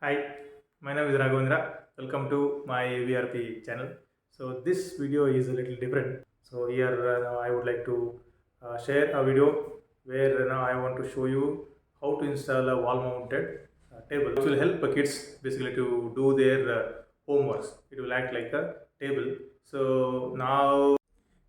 Hi, my name is Raghavendra. Welcome to my VRP channel. So this video is a little different. So here now I would like to share a video where now I want to show you how to install a wall-mounted table. It will help kids basically to do their homeworks. It will act like a table. So now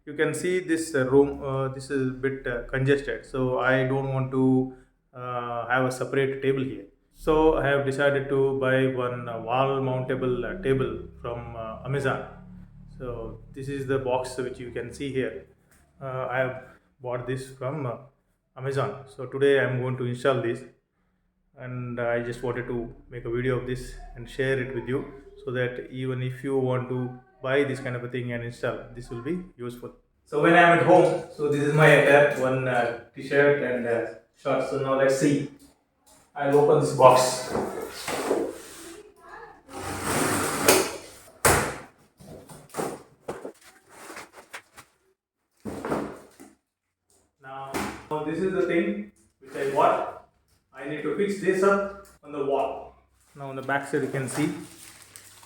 you can see this room. This is a bit congested. So I don't want to have a separate table here. So I have decided to buy one wall mountable table from Amazon. So this is the box which you can see here. I have bought this from Amazon. So today I am going to install this, and I just wanted to make a video of this and share it with you, so that even if you want to buy this kind of a thing and install, this will be useful. So when I am at home, so this is my attire, one t-shirt and shorts. So now let's see. I'll open this box. Now, this is the thing which I bought. I need to fix this up on the wall. Now on the back side you can see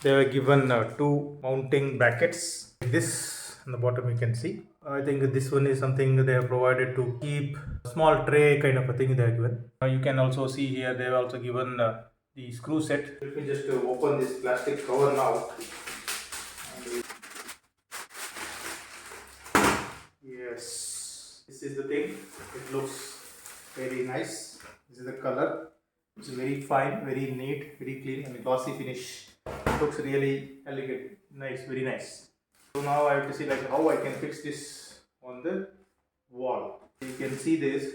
they were given two mounting brackets. This on the bottom you can see. I think this one is something they have provided to keep small tray kind of a thing they are given. You can also see here they have also given the screw set. Let me just open this plastic cover now. Yes, this is the thing. It looks very nice. This is the color. It's very fine, very neat, very clean and glossy finish. It looks really elegant, nice, very nice. So now I have to see like how I can fix this on the wall. You can see this.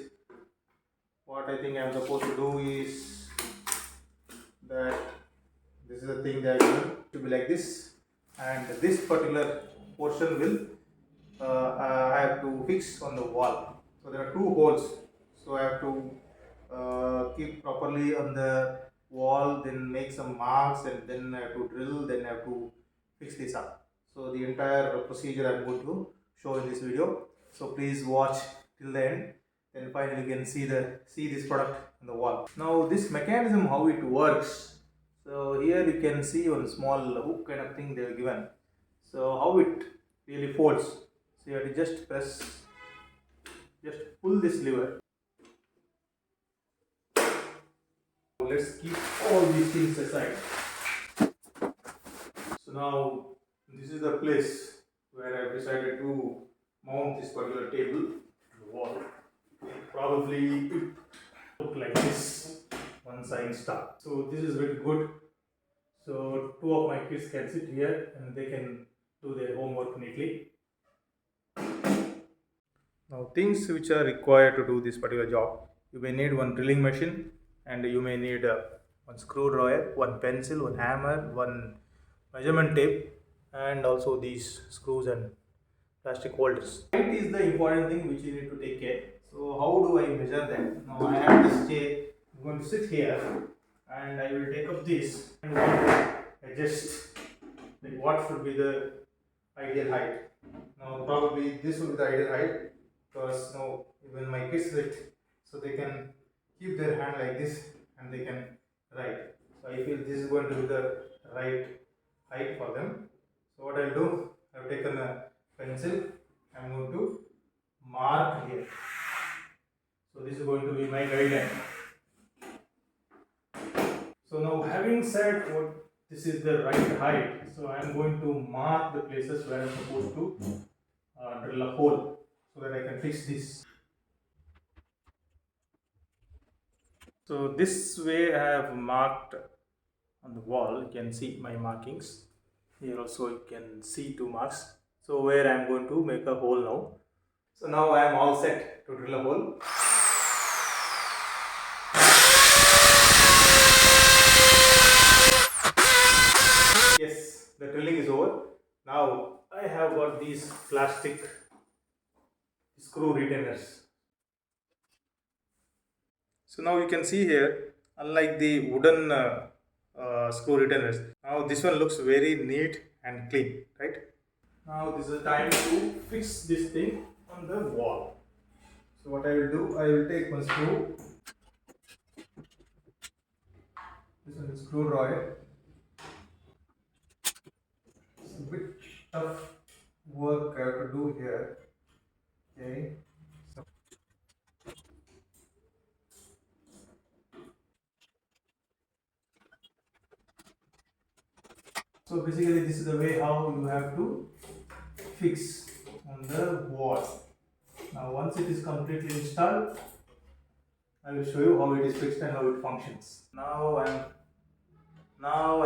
What I think I am supposed to do is that this is the thing that is going to be like this, and this particular portion will I have to fix on the wall. So there are two holes. So I have to keep properly on the wall, then make some marks, and then I have to drill, then I have to fix this up. So the entire procedure I am going to show in this video. So please watch till the end. Then finally you can see this product on the wall. Now this mechanism, how it works. So here you can see one small hook kind of thing they are given. So how it really folds. So you have to just pull this lever. Let's keep all these things aside. So now this is the place where I have decided to mount this particular table on the wall. Probably it look like this once I install. So this is very good. So two of my kids can sit here and they can do their homework neatly. Now things which are required to do this particular job, you may need one drilling machine, and you may need one screwdriver, one pencil, one hammer, one measurement tape, and also these screws and plastic holders. Height is the important thing which you need to take care. So how do I measure that? Now I have this chair, I'm going to sit here and I will take up this and want to adjust like what should be the ideal height. Now probably this will be the ideal height, because now even my kids sit, so they can keep their hand like this and they can write. So I feel this is going to be the right height for them. So what I'll do, I've taken a pencil, I'm going to mark here. So this is going to be my guideline. So now having said what this is the right height, so I am going to mark the places where I am supposed to drill a hole, so that I can fix this. So this way I have marked on the wall. You can see my markings. Here also you can see two marks. So where I am going to make a hole now. So now I am all set to drill a hole. Yes, the drilling is over. Now I have got these plastic screw retainers. So now you can see here, unlike the wooden screw retainers, now this one looks very neat and clean, right? Now this is the time to fix this thing on the wall. So what I will do, I will take one screw. This one is screw driver. It's a bit tough work I have to do here. Okay. So basically this is the way how you have to fix on the wall. Now once it is completely installed, I will show you how it is fixed and how it functions. Now I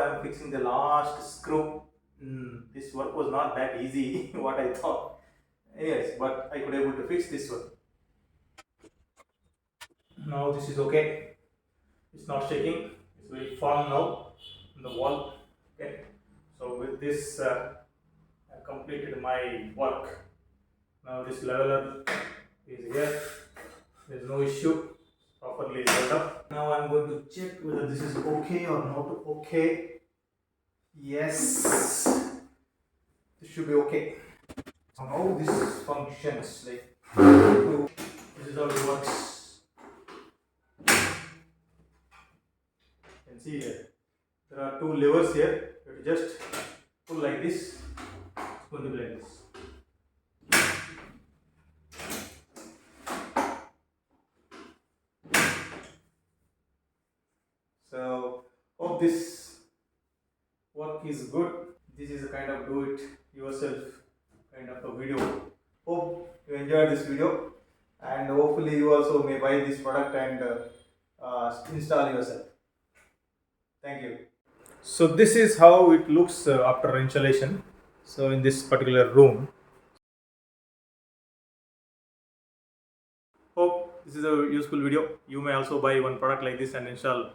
am fixing the last screw. This work was not that easy what I thought. Yes, but I could able to fix this one. Now this is okay. It's not shaking. It's very firm now on the wall. Okay. So with this, I completed my work. Now this leveler is here. There's no issue. Properly held up. Now I'm going to check whether this is okay or not okay. Yes, this should be okay. So how this functions, like this is how it works. You can see here there are two levers here. You just pull like this. It's going to be like this. So hope this work is good. This is a kind of do it yourself kind of a video. Hope you enjoyed this video, and hopefully you also may buy this product and install yourself. Thank you. So this is how it looks after installation. So in this particular room. Hope this is a useful video. You may also buy one product like this and install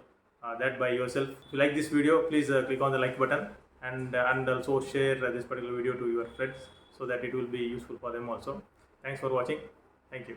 that by yourself. If you like this video, please click on the like button and also share this particular video to your friends so that it will be useful for them also. Thanks for watching. Thank you.